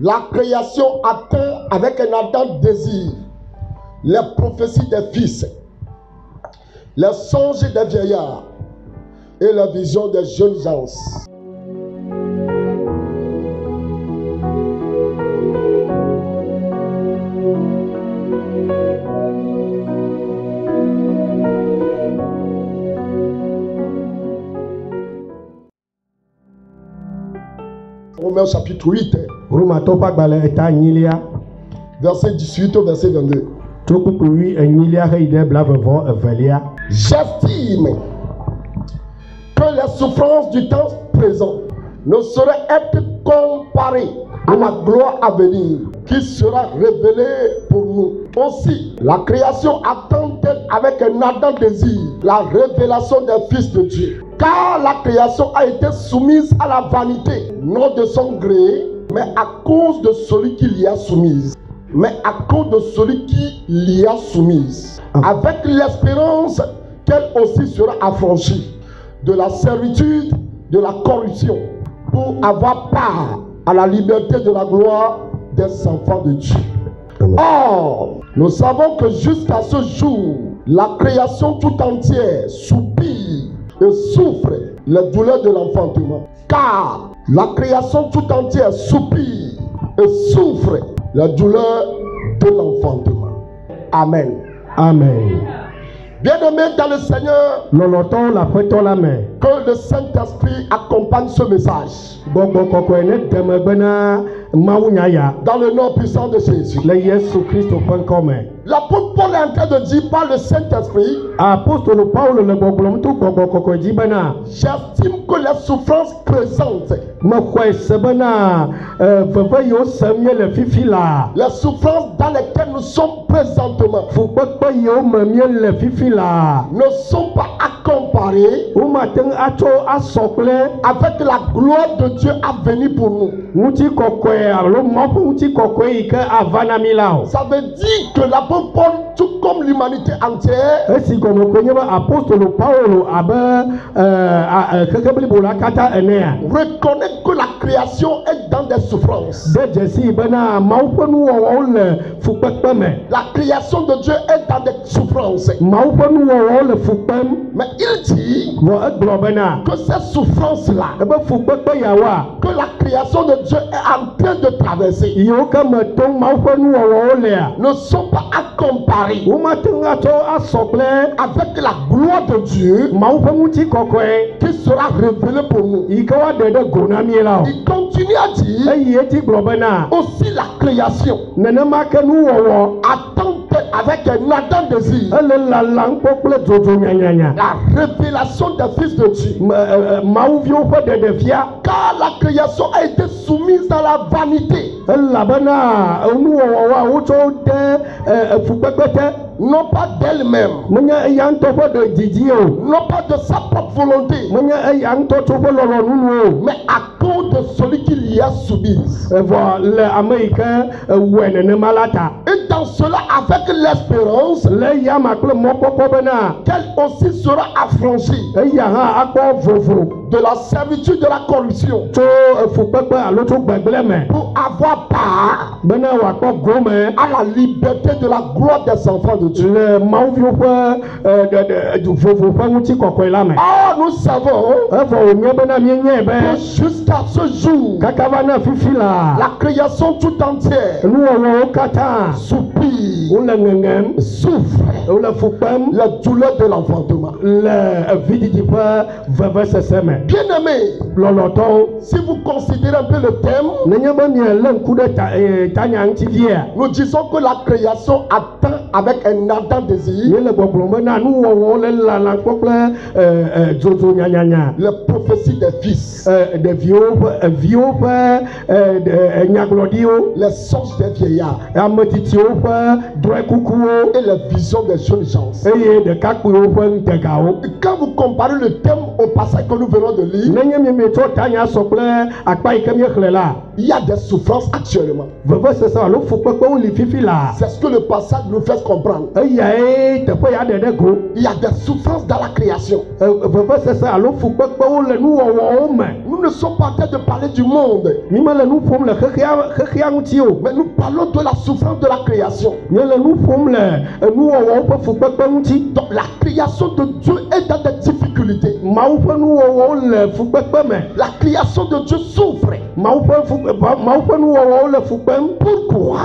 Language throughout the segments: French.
La création attend avec un ardent désir les prophéties des fils, les songes des vieillards et la vision des jeunes gens. Romains chapitre 8, verset 18 au verset 22. J'estime que les souffrances du temps présent ne sauraient être comparées à la gloire à venir qui sera révélée pour nous. Aussi, la création attend-elle avec un ardent désir la révélation des fils de Dieu. Car la création a été soumise à la vanité, non de son gré, mais à cause de celui qui l'y a soumise. Avec l'espérance qu'elle aussi sera affranchie de la servitude, de la corruption, pour avoir part à la liberté de la gloire des enfants de Dieu. Or, nous savons que jusqu'à ce jour, la création tout entière soupire et souffre les douleurs de l'enfantement. Car la création tout entière soupire et souffre les douleurs de l'enfantement. Amen. Amen. Bien-aimés dans le Seigneur, que le Saint-Esprit accompagne ce message. Dans le nom puissant de Jésus. L'apôtre Paul est en train de dire par le Saint-Esprit, j'estime que les souffrances présentes, les souffrances dans lesquelles nous sommes présentement, ne sont pas à comparer avec la gloire de Dieu à venir pour nous. Ça veut dire que l'apôtre Paul, tout comme l'humanité entière, reconnaît que la création est dans des souffrances. La création de Dieu est dans des souffrances. Mais il dit que ces souffrances-là, que la création de Dieu est en train de traverser, ne sont pas à comparer avec la gloire de Dieu qui sera révélée pour nous. Il continue à dire aussi la création attend avec un ardent désir la révélation des fils de Dieu. Car la création a été soumise à la vanité, non pas d'elle-même, non pas de sa propre volonté, mais à cause de celui qui l'y a soumise. Et dans cela, avec l'espérance qu'elle aussi sera affranchie de la servitude de la corruption, pour avoir part à la liberté de la gloire des enfants de Dieu. Or, nous savons que jusqu'à ce jour, la création tout entière soupire, souffre la douleur de l'enfantement. Bien-aimé, si vous considérez un peu le thème, nous disons que la création attend avec un ardent désir les prophéties des fils, les songes des vieillards et les visions des jeunes gens. Quand vous comparez le thème au passage que nous venons de lire, il y a des souffrances actuellement. C'est ce que le passage nous fait comprendre. Il y a des souffrances dans la création. Nous ne sommes pas en train de parler du monde, mais nous parlons de la souffrance de la création. Donc la création de Dieu est dans des difficultés. La création de Dieu souffre. Pourquoi?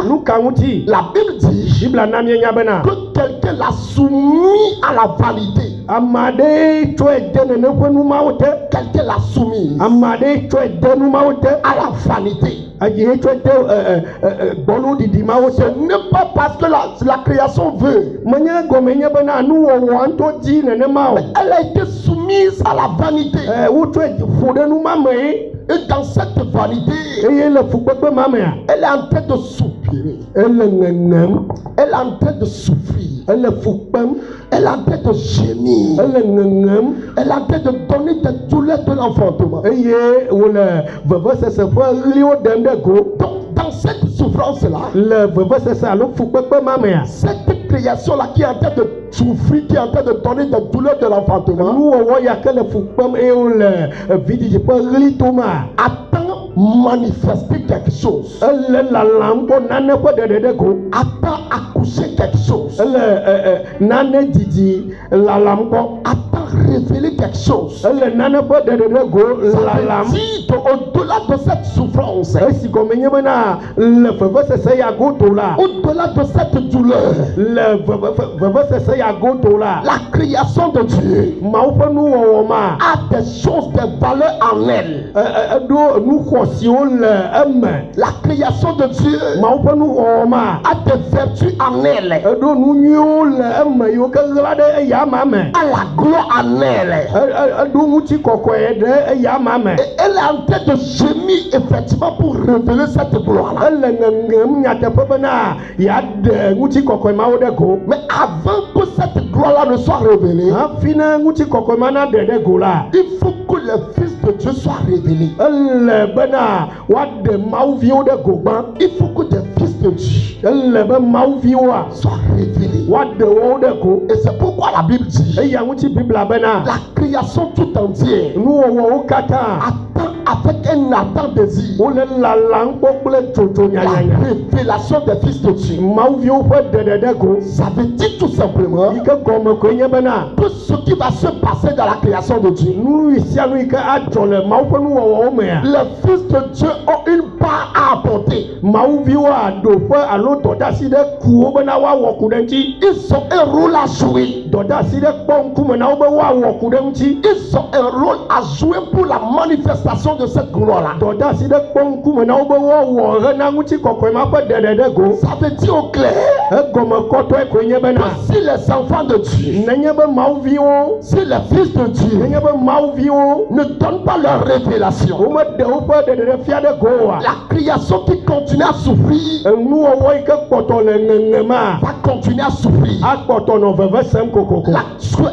La Bible dit que quelqu'un l'a soumis à la vanité. Quelqu'un l'a soumis à la vanité. Ce n'est pas parce que la création veut, mais elle a été soumise à la vanité. Et dans cette vanité, elle est en train de soupirer. Elle est en train de souffrir. Elle est en train de gémir. Elle est en train de donner des douleurs de l'enfantement. Donc, dans cette souffrance-là, cette création-là qui est en train de souffrir, qui est en train de donner des douleurs de l'enfantement, attend manifester quelque chose. Attend accoucher quelque chose. Attend révéler quelque chose. Ça veut dire au-delà de cette souffrance, au-delà de cette douleur, la création de Dieu a des choses, des valeurs en elle. La création de Dieu a des vertus en elle. A la gloire en elle. Et elle est en train de gémir effectivement pour révéler cette gloire-là. Mais avant que cette gloire-là ne soit révélée, il faut que le Fils de Dieu soit révélé. Il faut que des fils de Dieu soient révélés. Et c'est pourquoi la Bible dit la création tout entière attend avec un ardent désir la révélation des fils de Dieu. Ça veut dire tout simplement que ce qui va se passer dans la création de Dieu, les fils de Dieu ont une part à apporter. Ils ont un rôle à jouer. Ils ont un rôle à jouer pour la manifestation de cette gloire-là. Ça veut dire au clair que si les enfants de Dieu, si les fils de Dieu ne donnent pas leur révélation, la création qui continue à souffrir va continuer à souffrir.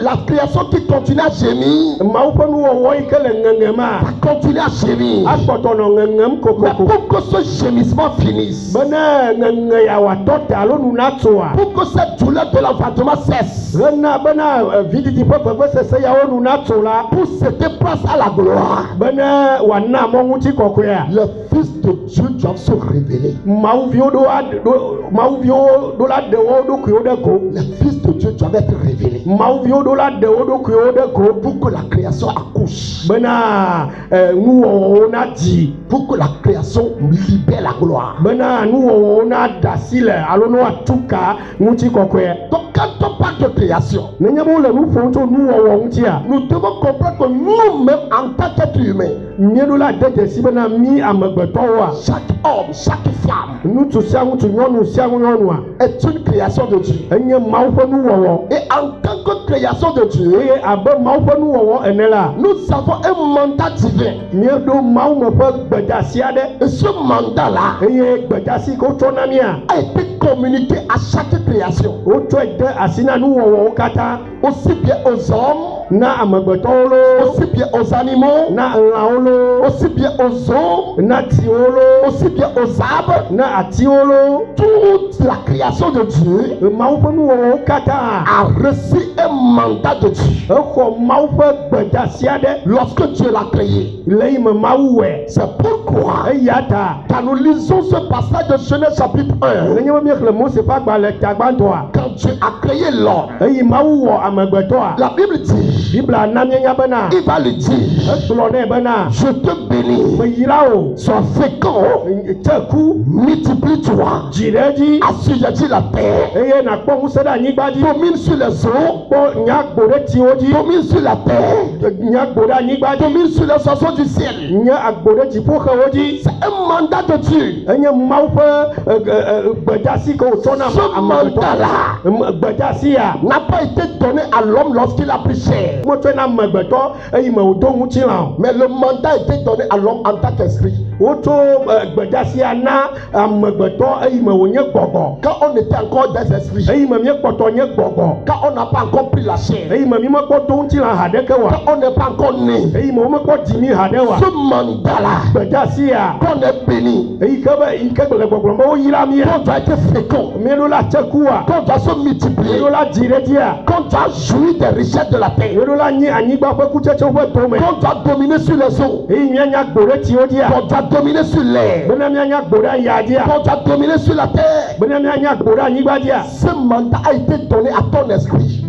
La création qui continue à gémir va continuer à gémir. Mais pour que ce gémissement finisse, pour que cette douleur de l'enfantement cesse, pour céder place à la gloire, le Fils de Dieu doit se révéler. Le Fils de Dieu doit être révélé pour que la création accouche, pour que la création libère la gloire. Donc quand on parle de création, nous devons comprendre que nous-mêmes en tant qu'être humain, chaque homme, chaque femme est une création de Dieu. Et en tant que création de Dieu, nous avons un mandat divin. Et ce mandat-là a été communiqué à chaque création. Aussi bien aux hommes, aussi bien aux animaux, aussi bien aux eaux, aussi bien aux arbres. Toute la création de Dieu a reçu un mandat de Dieu. Lorsque Dieu l'a créé, c'est pourquoi quand nous lisons ce passage de Genèse chapitre 1, quand Dieu a créé l'homme, la Bible dit, il va lui dire, je te bénis, sois fécond, multiplie-toi, assujettis la terre, domine sur les eaux, domine sur la terre, domine sur les oiseaux du ciel. C'est un mandat de Dieu. Ce mandat-là n'a pas été donné à l'homme lorsqu'il a pris chair. Mais le mandat a été donné à l'homme en tant qu'esprit. Quand on était encore des esprits, quand on n'a pas encore pris la chair, quand on n'est pas encore né, ce mandat-là, qu'on est béni, qu'on doit être fécond, qu'on doit se multiplier, qu'on doit jouir des richesses de la terre, qu'on doit dominer sur les eaux, qu'on doit dominer sur l'air, qu'on doit dominer sur la terre. Ce mandat a été donné à ton esprit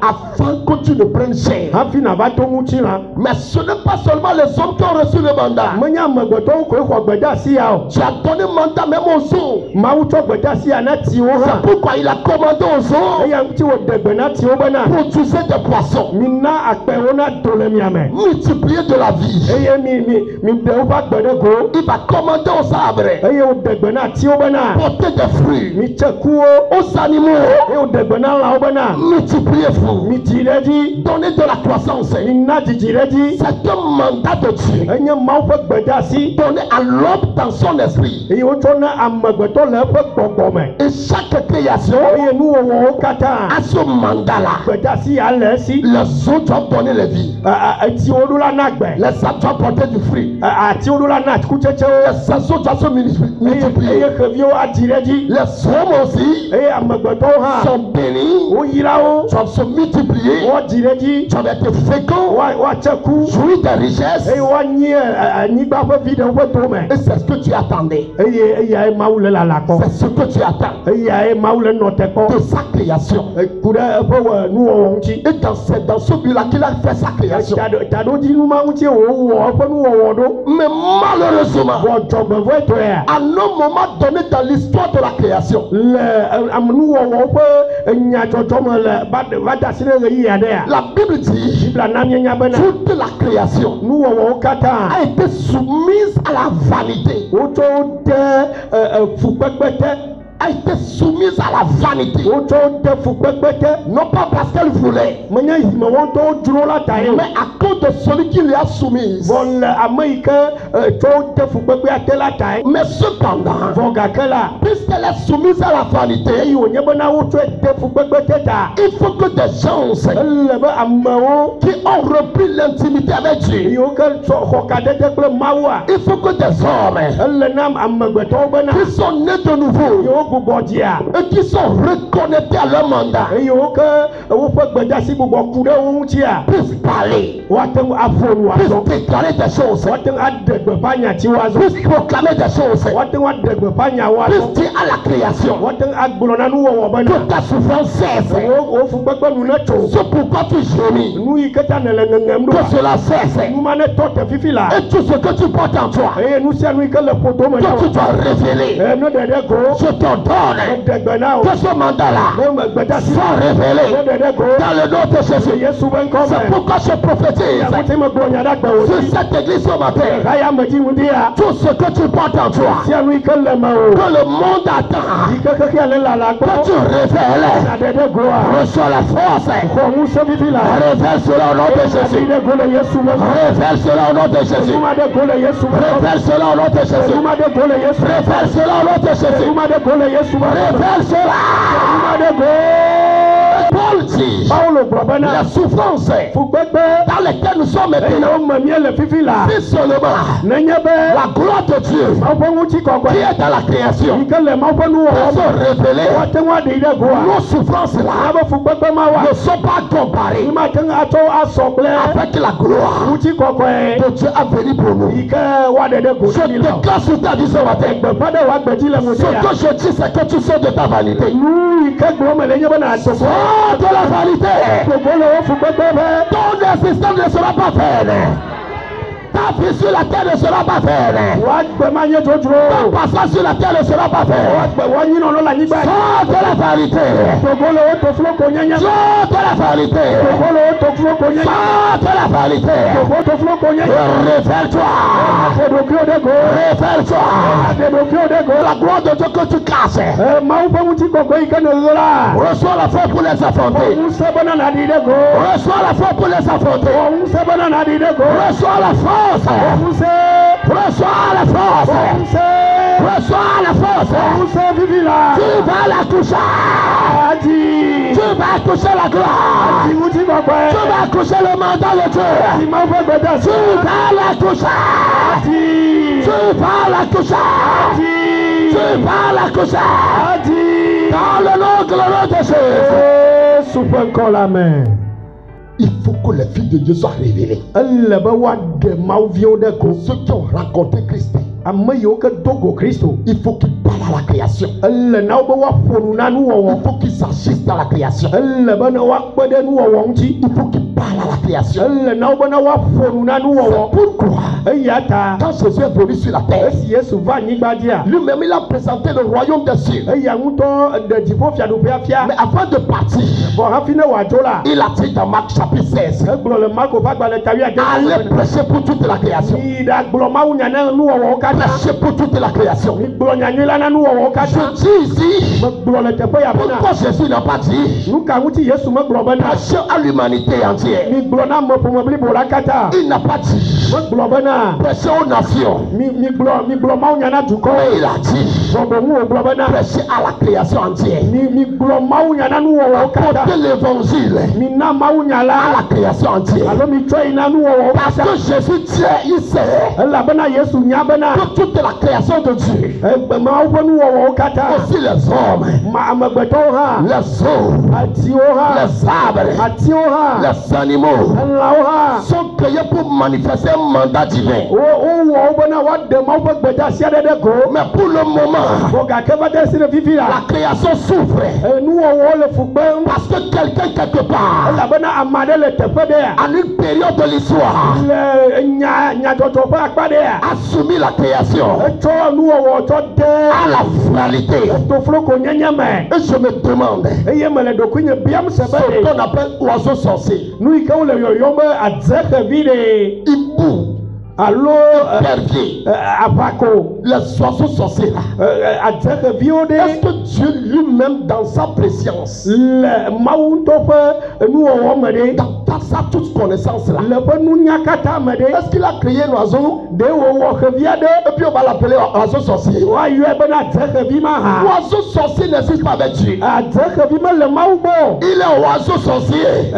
afin que tu ne prennes chair. Mais ce n'est pas seulement les hommes qui ont reçu le mandat. Tu as donné mandat même aux eaux. C'est pourquoi il a commandé aux eaux produire des poissons, multiplier de la vie. Il va commander aux arbres, porter des fruits, aux animaux, multiplier vous, donner de la croissance. C'est un mandat de Dieu donné à l'homme dans son esprit. Et chaque création a ce mandat-là. Les eaux doivent donner la vie, les arbres doivent porter du fruit, les oiseaux doivent se multiplier, les hommes aussi sont bénis, doivent se multiplier, doivent être féconds, jouir des richesses. Et c'est ce que tu attendais. C'est ce que tu attends de sa création. Et dans ce but-là qu'il a fait sa création. Mais malheureusement, à un moment donné dans l'histoire de la création, la Bible dit toute la création a été soumise à la vanité. A été soumise à la vanité. Non pas parce qu'elle voulait, mais à cause de celui qui lui a soumise. Mais cependant, puisqu'elle est soumise à la vanité, il faut que des gens qui ont repris l'intimité avec Dieu, il faut que des hommes qui sont nés de nouveau et qui sont reconnectés à leur mandat puissent parler, puissent déclarer des choses, puissent proclamer des choses, puissent dire à la création que ta souffrance cesse. C'est pourquoi tu gémis, que cela cesse. Et tout ce que tu portes en toi, que tu dois révéler, je t'ordonne t'ordonne que ce mandat-là soit révélé dans le nom de Jésus. C'est pourquoi je prophétise sur cette église ce matin. Tout ce que tu portes en toi, que le monde attend, que tu révèles, reçois la force. Révèle cela au nom de Jésus. Révèle cela au nom de Jésus. Révèle cela au nom de Jésus. Révèle cela au nom de Jésus. Révèle cela. Paul dit la souffrance dans laquelle nous sommes maintenant, c'est seulement la gloire de Dieu qui est dans la création se révéler. Nos souffrances là ne sont pas comparées avec la gloire que Dieu a venue pour nous. Je déclare sur ta vie ce matin, ce que je dis c'est que tu sors de ta vanité. Sors de la vanité. Ton existence ne sera pas vaine. Ta vie sur la terre ne sera pas vaine. Ton passage sur la terre ne sera pas vaine. Sors de la vanité. Sors de la vanité. Sors de la vanité. Révèle-toi. Révèle-toi. La gloire de Dieu que tu casses. Reçois la foi pour les affronter. Reçois la foi pour les affronter. Reçois la foi. Reçois la force. Reçois la force. Tu vas la toucher. Tu vas toucher la gloire. Tu vas toucher le mandat de Dieu. Tu vas la toucher. Tu vas la toucher. Tu vas la toucher. Dans le nom glorieux de Jésus. Souffle encore la main. Il faut que les filles de Dieu soient révélées. Ceux qui ont rencontré Christ, il faut qu'ils parlent à la création. Il faut qu'ils s'agissent dans la création. Il faut qu'ils parlent à la création. C'est pourquoi quand Jésus est venu sur la terre, lui-même il a présenté le royaume des cieux. Mais avant de partir, il a dit dans Marc chapitre 16, allez prêcher pour toute la création. Prêcher pour toute la création. Je dis ici, pourquoi Jésus n'a pas dit prêcher à l'humanité entière. Il n'a pas dit prêcher aux nations. Mais il a dit prêcher à la création entière. Apporter l'évangile à la création entière. Parce que Jésus tient, il sait que toute la création de Dieu, aussi les hommes, les eaux, les arbres, les animaux, sont créés pour manifester un mandat divin. Mais pour le moment, la création souffre. Parce que quelqu'un quelque part, en une période de l'histoire, a soumis la création à la réalité. Et je me demande ce qu'on appelle oiseau sorcier. Hibou. Pervier, les oiseaux sorciers là. Est-ce que Dieu lui-même dans sa préscience, dans sa toute connaissance là, est-ce qu'il a créé l'oiseau et puis on va l'appeler oiseau sorcier? L'oiseau sorcier n'existe pas avec Dieu. Il est oiseau sorcier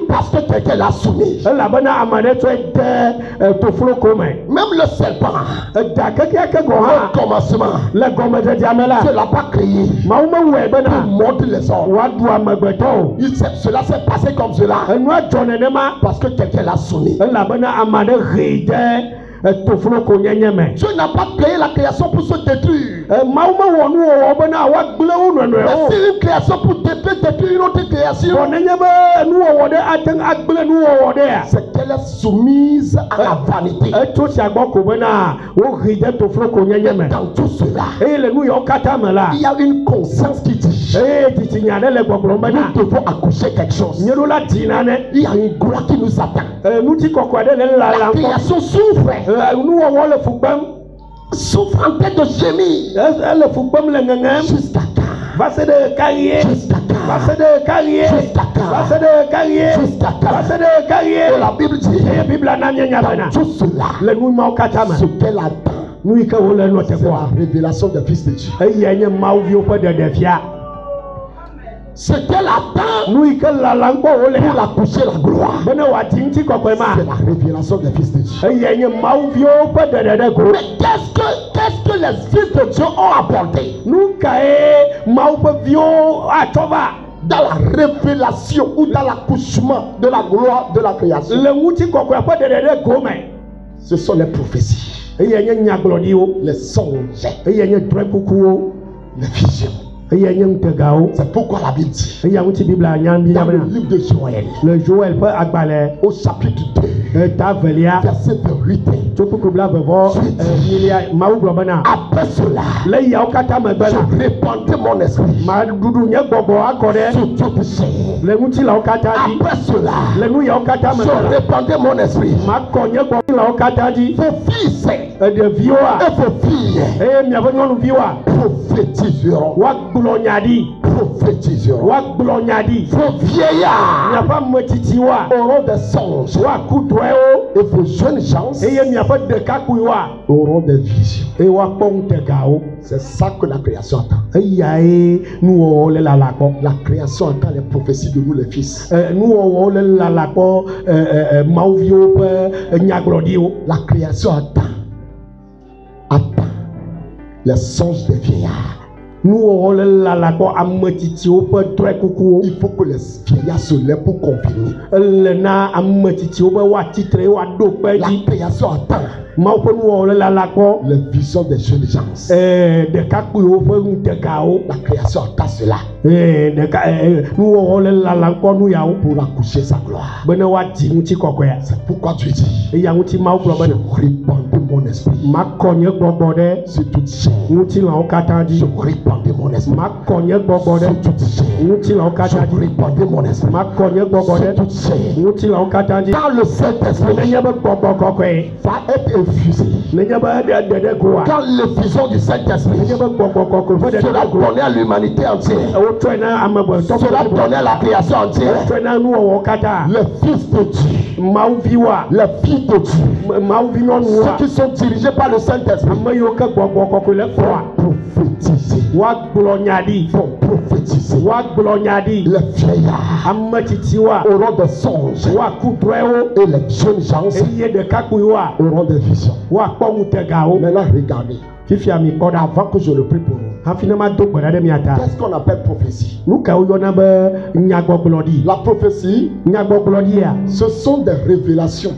parce que quelqu'un l'a soumis. Même le serpent, au commencement, Dieu ne l'a pas créé pour mordre les hommes. Cela s'est passé comme cela parce que quelqu'un l'a soumis. Dieu n'a pas créé la création pour se détruire. C'est une création pour détruire une autre création. C'est qu'elle est soumise à la vanité. Dans tout cela, il y a une conscience qui dit nous devons accoucher quelque chose. Il y a une gloire qui nous attend. La création souffre. Souffre en tête de gémir. Jusqu'à quand? Et la Bible dit dans tout cela, ce qu'elle attend, c'est la révélation des fils de Dieu. Ce qu'elle attend pour accoucher la gloire, c'est la révélation des fils de Dieu. Mais qu'est-ce que les fils de Dieu ont apporté dans la révélation ou dans l'accouchement de la gloire de la création? Ce sont les prophéties, les songes, les visions. C'est pourquoi la Bible dit dans le livre de Joël, au chapitre 2, verset 28, après cela, je répandrai mon esprit sur toute chair. Après cela, je répandrai mon esprit. Vos fils et vos filles prophétiseront. Vos vieillards auront des songes. Et vos jeunes gens auront des visions. C'est ça que la création attend. La création attend les prophéties de nous les fils. La création attend les songes des vieillards. Il faut que les vieillards se lèvent pour confirmer. La création attend les visions des jeunes gens. La création attend cela pour accoucher sa gloire. C'est pourquoi tu dis je répandrai mon esprit sur toute chair. Je répandrai mon esprit sur toute chair. Je répandrai mon esprit sur toute chair. Quand le Saint-Esprit va être infusé, quand l'effusion du Saint-Esprit sera donnée à l'humanité entière, cela donnait à la création entière, les fils de Dieu, les filles de Dieu, ceux qui sont dirigés par le Saint-Esprit, vont prophétiser. Les vieillards auront des songes et les jeunes gens auront des visions. Maintenant regardez, avant que je le prie pour vous, qu'est-ce qu'on appelle prophétie? La prophétie, ce sont des révélations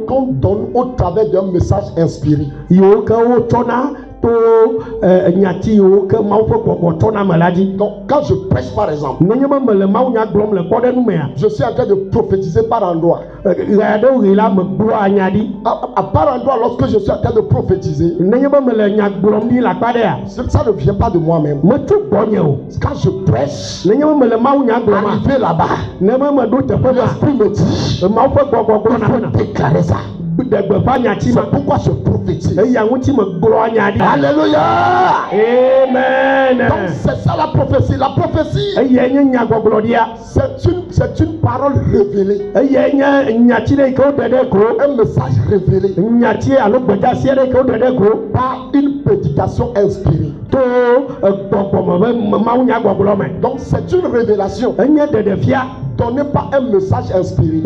qu'on donne au travers d'un message inspiré. Donc quand je prêche par exemple, je suis en train de prophétiser par endroit. À par endroit, lorsque je suis en train de prophétiser, ça ne vient pas de moi-même. Quand je prêche, arrivé là-bas, l'esprit me dit il faut déclarer ça. C'est pourquoi je prophétise. Alléluia. Amen. Donc c'est ça la prophétie. La prophétie, c'est une parole révélée. Un message révélé par une prédication inspirée. Donc c'est une révélation donnée par un message inspiré.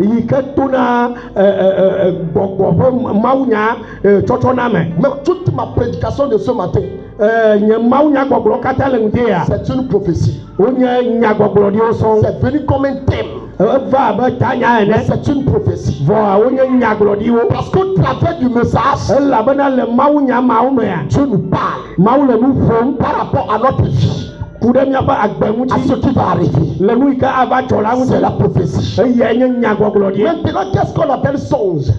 Mais toute ma prédication de ce matin, c'est une prophétie. C'est venu comme un thème. Mais c'est une prophétie. Parce qu'au travers du message, Dieu nous parle par rapport à notre vie, à ce qui va arriver. C'est la prophétie. Maintenant, qu'est-ce qu'on appelle songe?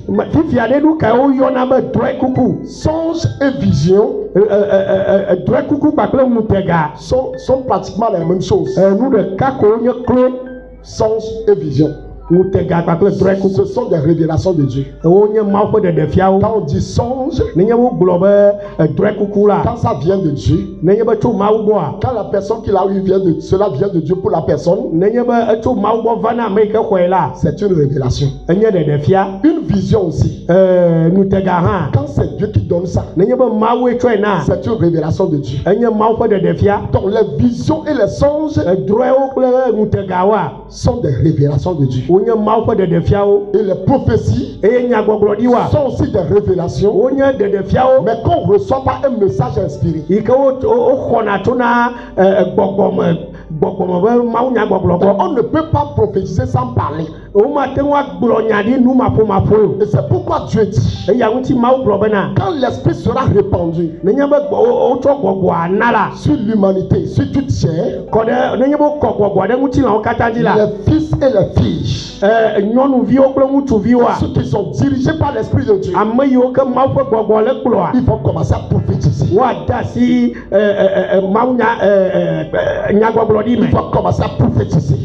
Songe et vision sont pratiquement la même chose. Songe et vision, ce sont des révélations de Dieu. Quand on dit songe, quand ça vient de Dieu, quand la personne qui l'a eu cela vient de Dieu pour la personne, c'est une révélation. Une vision aussi. Quand c'est Dieu qui donne ça, c'est une révélation de Dieu. Donc les visions et les songes sont des révélations de Dieu. Et les prophéties sont aussi des révélations, mais qu'on ne reçoit pas un message inspiré. On ne peut pas prophétiser sans parler. Et c'est pourquoi Dieu dit, quand l'esprit sera répandu sur l'humanité, sur toute chair, les fils et les filles, ceux qui sont dirigés par l'esprit de Dieu, ils vont commencer à prophétiser. Il faut commencer à prophétiser.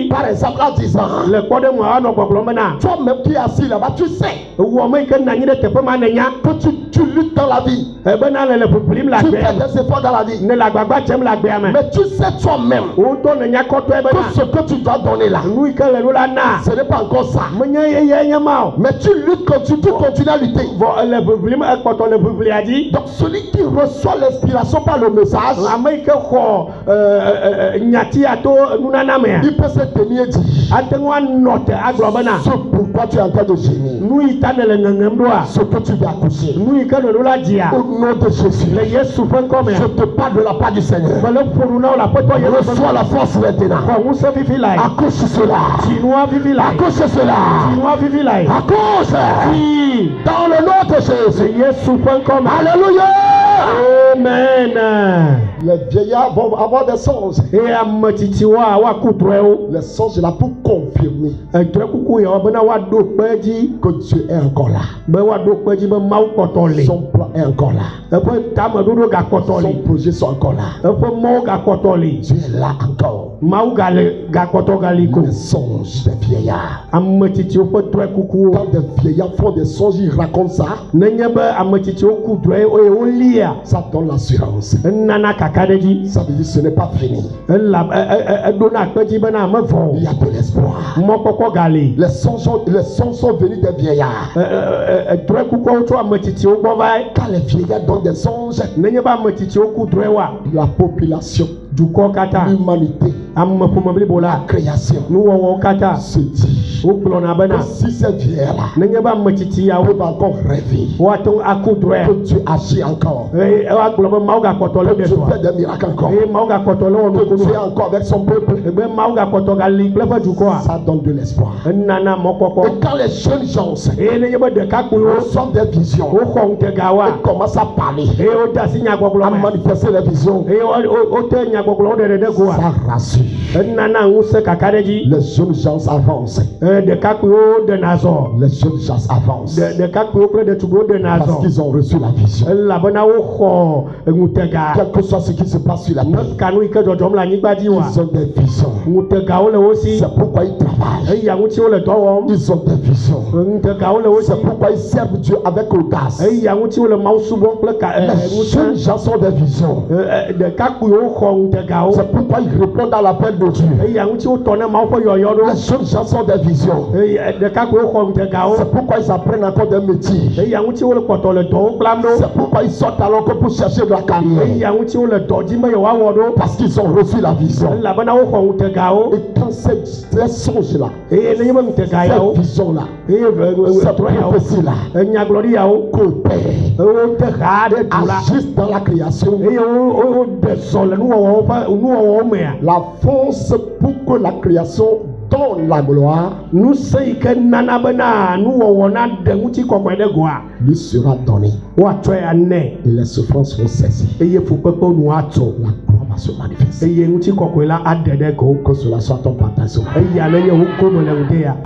Par exemple, en disant, toi-même qui es assis là-bas, tu sais que tu luttes dans la vie. Tu fais des efforts dans la vie. Mais tu sais toi-même que ce que tu dois donner là, ce n'est pas encore ça. Mais tu luttes, tu continues à lutter. Donc celui qui reçoit l'inspiration par le message, il peut se tenir et dire, ce pourquoi tu es en train de gémir, ce que tu vas accoucher, au nom de Jésus, je te parle de la part du Seigneur. Reçois la force maintenant. Accouche cela. Accouche cela. Accouche. Dans le nom de Jésus. Alléluia. Amen. Les vieillards vont avoir des songes. Les songes là pour confirmer que Dieu est encore là. Son plan est encore là. Son projet sont encore là. Dieu est là encore. Les songes des vieillards. Quand des vieillards font des songes, ils racontent ça. Ça donne l'assurance. Ça veut dire ce n'est pas fini. Il y a de l'espoir. Les songes sont venus des vieillards. Quand les vieillards donnent des songes, la population, l'humanité, la création se dit que si ces vieillards-là peuvent encore rêver que Dieu agit encore, que Dieu fait des miracles encore, que Dieu est encore avec son peuple, ça donne de l'espoir. Et quand les jeunes gens reçoivent des visions, ils commencent à parler, à manifester les visions, ça rassure. Les jeunes gens avancent. Les jeunes gens avancent parce qu'ils ont reçu la vision. Quel que soit ce qui se passe sur la terre, ils ont des visions. C'est pourquoi ils travaillent. Ils ont des visions. C'est pourquoi ils servent Dieu avec audace. Les jeunes gens ont des visions. C'est pourquoi ils répondent à l'appel de Dieu. Les jeunes gens ont des visions. vision. C'est pourquoi ils apprennent encore des métiers. C'est pourquoi ils sortent alors que pour chercher de la carrière. Parce qu'ils ont reçu la vision. Et quand ces songes-là, cette vision-là, cette prophétie-là, coopèrent, agissent dans la création, la force pour que la création donne la gloire lui sera donnée. Et les souffrances vont cesser. La gloire va se manifester. Que cela soit ton partage.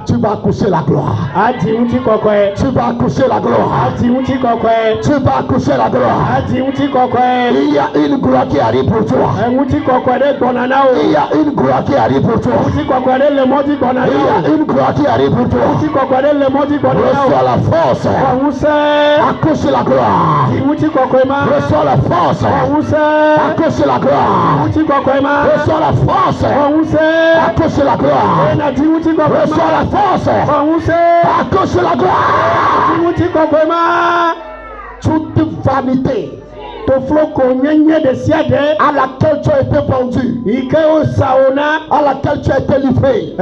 Tu vas accoucher la gloire. Tu vas accoucher la gloire. Tu vas accoucher la gloire. Il y a une gloire qui arrive pour toi. Il y a une gloire qui arrive pour toi. Il y a une gloire qui arrive pour toi. Reçois la force. Accouche la gloire. Reçois la force. Accouche la gloire. Reçois la force. Accouche la gloire. Reçois la force. Accouche la gloire. Toute vanité à laquelle tu as été vendu, à laquelle tu as été livré,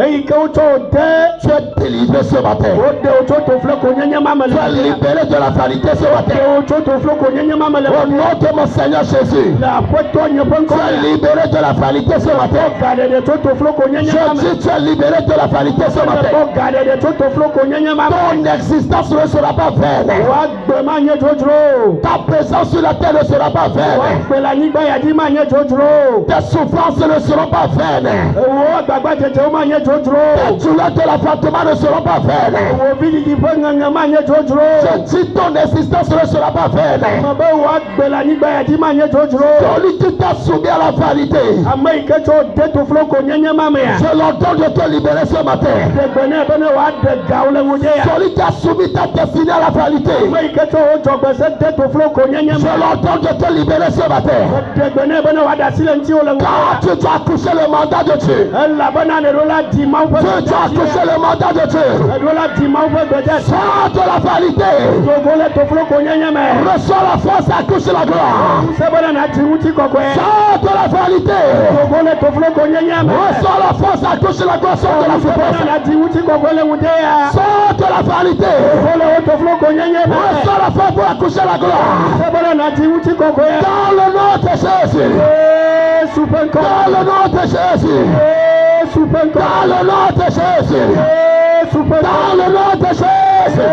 tu es délivré ce matin. Tu es libéré de la vanité ce matin. Au nom de mon Seigneur Jésus, tu es libéré de la vanité ce matin. Je dis tu es libéré de la vanité ce matin. Ton existence ne sera pas vaine. Ta présence sur la terre ne sera pas vaine. Tes souffrances ne seront pas vaines. Tes douleurs de l'avortement ne seront pas vaines. Je dis ton existence ne sera pas vaine. Celui qui t'a soumis à la vanité, je l'ordonne de te libérer ce matin. Celui qui a soumis ta destinée à la vanité, je l'ordonne de te libérer ce matin. Car tu dois accoucher le mandat de Dieu. Tu dois accoucher le mandat de Dieu. Sors de la vanité. Reçois la force, accouche la gloire. Sors de la vanité. Reçois la force, accouche la gloire. Sors de la faiblesse. Sors de la vanité. Reçois la force pour accoucher la gloire. Dans le nom de Jésus. Dans le nom de Jésus. Dans le nom de Jésus. Dans le nom de Jésus.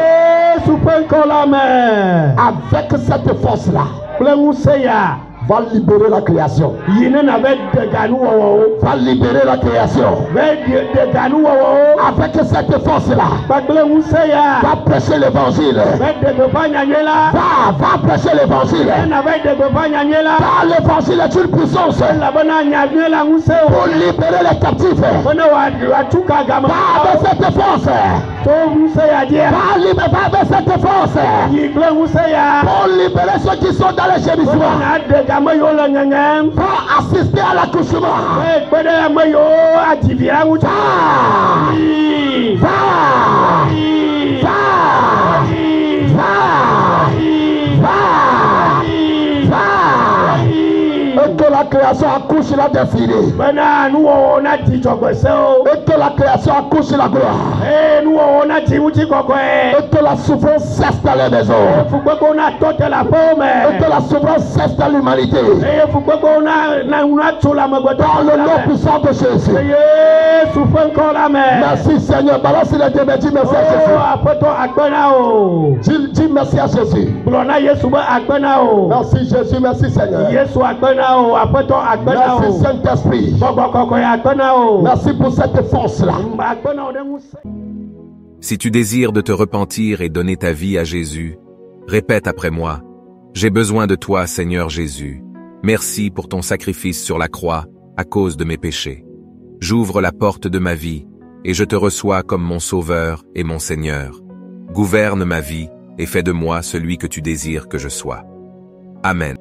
Avec cette force-là, va libérer la création. Va libérer la création. Avec cette force-là, va prêcher l'évangile. Va prêcher l'évangile. Car l'évangile est une puissance pour libérer les captifs. Va avec cette force. Va avec cette force pour libérer ceux qui sont dans les gémissements. Va assister à l'accouchement. Et que la création accouche la destinée. Et que la création accouche la gloire. Et que la souffrance cesse dans les maisons. Et que la souffrance cesse dans l'humanité. Dans le nom puissant de Jésus. Merci Seigneur. Balance les deux, dis merci à Jésus. Dis merci à Jésus. Merci Jésus, merci Seigneur. Merci Saint-Esprit. Merci pour cette force-là. Si tu désires de te repentir et donner ta vie à Jésus, répète après moi: j'ai besoin de toi, Seigneur Jésus. Merci pour ton sacrifice sur la croix à cause de mes péchés. J'ouvre la porte de ma vie et je te reçois comme mon Sauveur et mon Seigneur. Gouverne ma vie et fais de moi celui que tu désires que je sois. Amen.